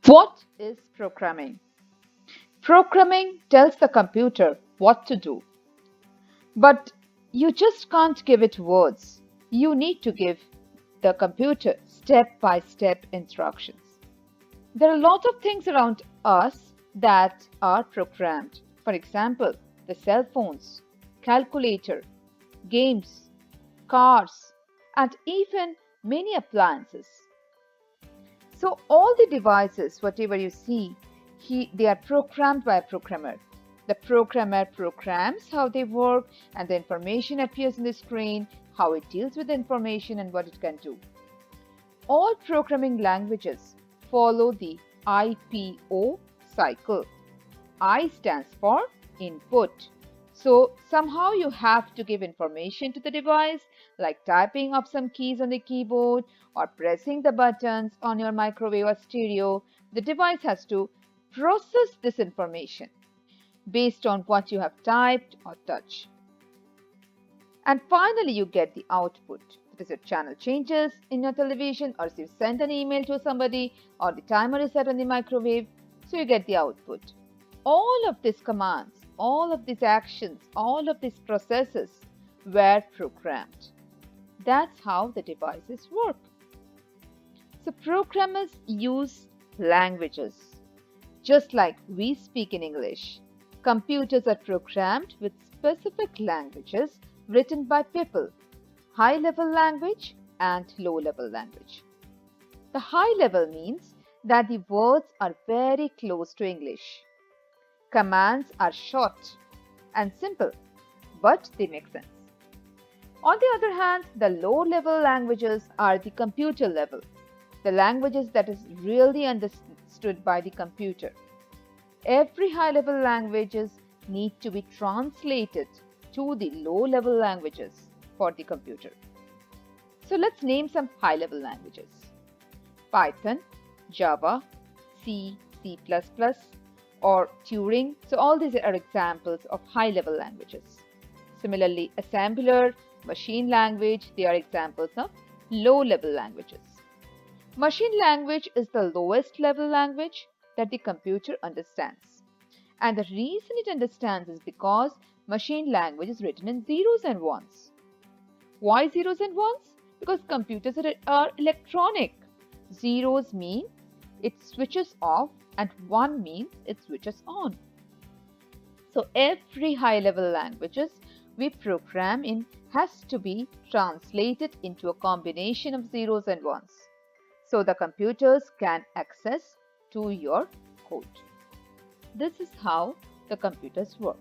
What is programming? Programming tells the computer what to do, but you just can't give it words. You need to give the computer step-by-step instructions. There are a lot of things around us that are programmed. For example, the cell phones, calculator, games, cars, and even many appliances. So all the devices, whatever you see, they are programmed by a programmer. The programmer programs how they work, and the information appears on the screen, how it deals with the information and what it can do. All programming languages follow the IPO cycle. I stands for input. So somehow you have to give information to the device, like typing of some keys on the keyboard or pressing the buttons on your microwave or stereo. The device has to process this information based on what you have typed or touched. And finally, you get the output. That is, your channel changes in your television, or if you send an email to somebody, or the timer is set on the microwave, so you get the output. All of these commands, all of these actions, all of these processes were programmed. That's how the devices work. So programmers use languages. Just like we speak in English, computers are programmed with specific languages written by people, high-level language and low-level language. The high-level means that the words are very close to English. Commands are short and simple, but they make sense. On the other hand, the low-level languages are the computer level, the languages that is really understood by the computer. Every high-level languages need to be translated to the low-level languages for the computer. So let's name some high-level languages. Python, Java, C, C++, or Turing. So all these are examples of high-level languages. Similarly, assembler, machine language, they are examples of low-level languages. Machine language is the lowest level language that the computer understands. And the reason it understands is because machine language is written in zeros and ones. Why zeros and ones? Because computers are electronic. Zeros mean it switches off and 1 means it switches on. So every high-level languages we program in has to be translated into a combination of zeros and ones, so the computers can access to your code. This is how the computers work.